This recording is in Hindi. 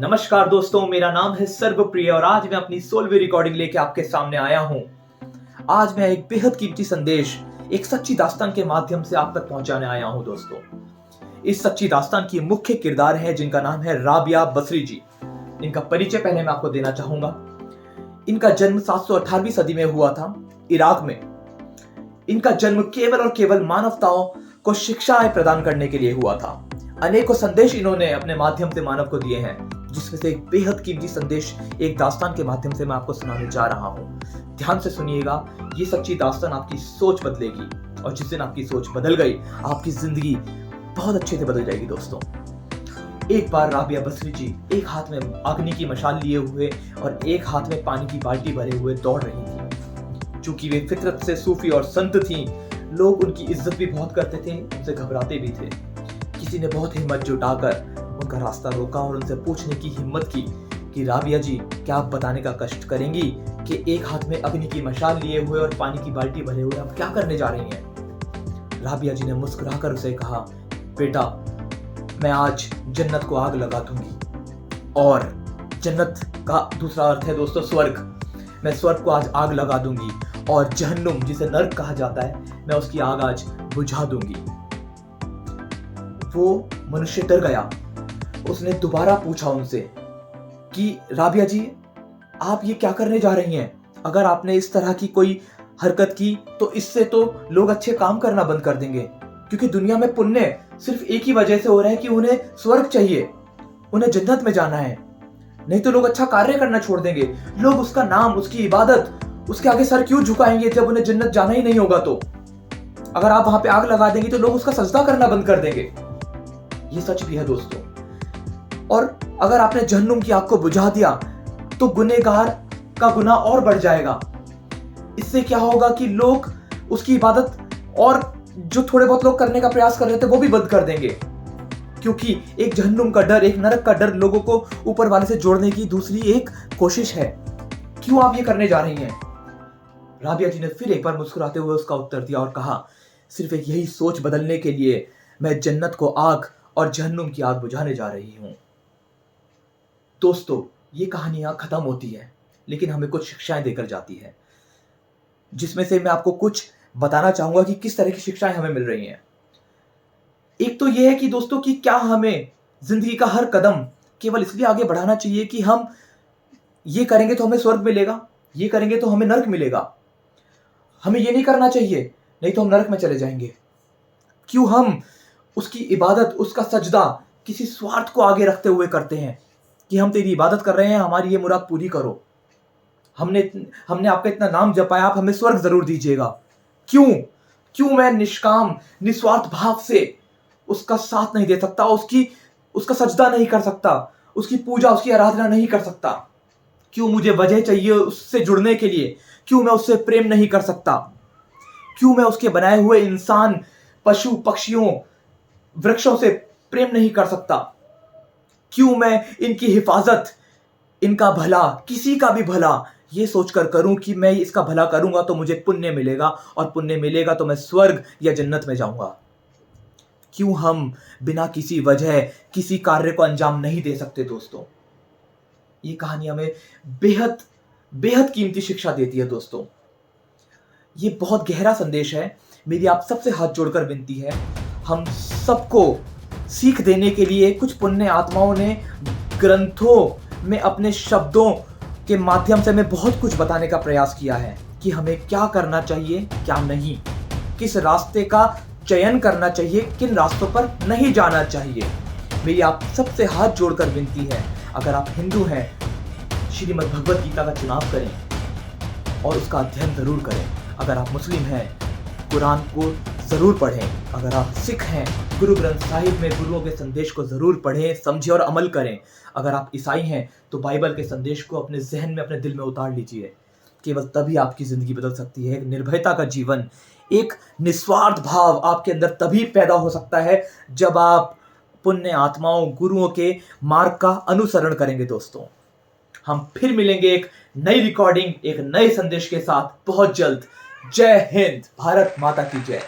नमस्कार दोस्तों, मेरा नाम है सर्वप्रिय और आज मैं अपनी 16वीं रिकॉर्डिंग लेके आपके सामने आया हूं। आज मैं एक बेहद कीमती संदेश, एक सच्ची दास्तान के माध्यम से आप तक पहुंचाने आया हूं दोस्तों। इस सच्ची दास्तान की मुख्य किरदार है जिनका नाम है राबिया बसरी जी। इनका परिचय पहले मैं आपको देना चाहूंगा। इनका जन्म 718वीं सदी में हुआ था, इराक में। इनका जन्म केवल और केवल मानवताओं को शिक्षाएं प्रदान करने के लिए हुआ था। अनेकों संदेश इन्होंने अपने माध्यम से मानव को दिए हैं, जिसमें से एक बेहद कीमती संदेश एक दास्तान के माध्यम से मैं आपको सुनाने जा रहा हूं। ध्यान से सुनिएगा, ये सच्ची दास्तान आपकी सोच बदलेगी और जिस दिन आपकी सोच बदल गई, आपकी जिंदगी बहुत अच्छे से बदल जाएगी दोस्तों। एक बार राबिया बसरी जी एक हाथ में अग्नि की मशाल लिए हुए और एक हाथ में पानी की बाल्टी भरे हुए दौड़ रही थी। चूंकि वे फितरत से सूफी और संत थीं, लोग उनकी इज्जत भी बहुत करते थे, उनसे घबराते भी थे। किसी ने बहुत हिम्मत जुटाकर उनका रास्ता रोका और उनसे पूछने की हिम्मत की कि राबिया जी, क्या आप बताने का कष्ट करेंगी कि एक हाथ में अग्नि की मशाल लिए हुए और पानी की बाल्टी भरे हुए आप क्या करने जा रही हैं? राबिया जी ने मुस्कुराकर उसे कहा, बेटा, मैं आज जन्नत को आग लगा दूंगी। और जन्नत का दूसरा अर्थ है दोस्तों स्वर्ग। मैं स्वर्ग को आज आग लगा दूंगी और जहन्नुम, जिसे नर्क कहा जाता है, मैं उसकी आग आज बुझा दूंगी। वो मनुष्य डर गया। उसने दोबारा पूछा उनसे कि राबिया जी, आप ये क्या करने जा रही हैं? अगर आपने इस तरह की कोई हरकत की तो इससे तो लोग अच्छे काम करना बंद कर देंगे, क्योंकि दुनिया में पुण्य सिर्फ एक ही वजह से हो रहा है कि उन्हें स्वर्ग चाहिए, उन्हें जन्नत में जाना है। नहीं तो लोग अच्छा कार्य करना छोड़ देंगे। लोग उसका नाम, उसकी इबादत, उसके आगे सर क्यों झुकाएंगे जब उन्हें जन्नत जाना ही नहीं होगा? तो अगर आप वहां पे आग लगा देंगे तो लोग उसका सजदा करना बंद कर देंगे। ये सच भी है दोस्तों। और अगर आपने जहन्नुम की आग को बुझा दिया तो गुनहगार का गुनाह और बढ़ जाएगा। इससे क्या होगा कि लोग उसकी इबादत और जो थोड़े बहुत लोग करने का प्रयास कर रहे थे वो भी बंद कर देंगे, क्योंकि एक जहन्नुम का डर, एक नरक का डर लोगों को ऊपर वाले से जोड़ने की दूसरी एक कोशिश है। क्यों आप ये करने जा रही हैं? राबिया जी ने फिर एक बार मुस्कुराते हुए उसका उत्तर दिया और कहा, सिर्फ एक यही सोच बदलने के लिए मैं जन्नत को आग और जहन्नुम की आग बुझाने जा रही हूं। दोस्तों, ये कहानी यहां खत्म होती है, लेकिन हमें कुछ शिक्षाएं देकर जाती है, जिसमें से मैं आपको कुछ बताना चाहूंगा कि किस तरह की शिक्षाएं हमें मिल रही हैं। एक तो यह है कि दोस्तों, कि क्या हमें जिंदगी का हर कदम केवल इसलिए आगे बढ़ाना चाहिए कि हम ये करेंगे तो हमें स्वर्ग मिलेगा, ये करेंगे तो हमें नरक मिलेगा। हमें ये नहीं करना चाहिए, नहीं तो हम नरक में चले जाएंगे। क्यों हम उसकी इबादत, उसका सजदा किसी स्वार्थ को आगे रखते हुए करते हैं कि हम तेरी इबादत कर रहे हैं, हमारी ये मुराद पूरी करो, हमने आपका इतना नाम जपाया, आप हमें स्वर्ग जरूर दीजिएगा। क्यों मैं निष्काम, निस्वार्थ भाव से उसका साथ नहीं दे सकता, उसका सजदा नहीं कर सकता, उसकी पूजा, उसकी आराधना नहीं कर सकता? क्यों मुझे वजह चाहिए उससे जुड़ने के लिए? क्यों मैं उससे प्रेम नहीं कर सकता? क्यों मैं उसके बनाए हुए इंसान, पशु, पक्षियों, वृक्षों से प्रेम नहीं कर सकता? क्यों मैं इनकी हिफाजत, इनका भला, किसी का भी भला ये सोचकर करूं कि मैं इसका भला करूंगा तो मुझे पुण्य मिलेगा और पुण्य मिलेगा तो मैं स्वर्ग या जन्नत में जाऊंगा? क्यों हम बिना किसी वजह किसी कार्य को अंजाम नहीं दे सकते? दोस्तों, ये कहानी हमें बेहद बेहद कीमती शिक्षा देती है दोस्तों। ये बहुत गहरा संदेश है। मेरी आप सबसे हाथ जोड़कर विनती है, हम सबको सीख देने के लिए कुछ पुण्य आत्माओं ने ग्रंथों में अपने शब्दों के माध्यम से हमें बहुत कुछ बताने का प्रयास किया है कि हमें क्या करना चाहिए, क्या नहीं, किस रास्ते का चयन करना चाहिए, किन रास्तों पर नहीं जाना चाहिए। मेरी आप सबसे हाथ जोड़कर विनती है, अगर आप हिंदू हैं, श्रीमद् भगवत गीता का चुनाव करें और उसका अध्ययन जरूर करें। अगर आप मुस्लिम हैं, कुरान को जरूर पढ़ें। अगर आप सिख हैं, गुरु ग्रंथ साहिब में गुरुओं के संदेश को जरूर पढ़ें, समझें और अमल करें। अगर आप ईसाई हैं तो बाइबल के संदेश को अपने जहन में, अपने दिल में उतार लीजिए। केवल तभी आपकी जिंदगी बदल सकती है। एक निर्भयता का जीवन, एक निस्वार्थ भाव आपके अंदर तभी पैदा हो सकता है जब आप पुण्य आत्माओं, गुरुओं के मार्ग का अनुसरण करेंगे। दोस्तों, हम फिर मिलेंगे एक नई रिकॉर्डिंग, एक नए संदेश के साथ बहुत जल्द। जय हिंद, भारत माता की जय।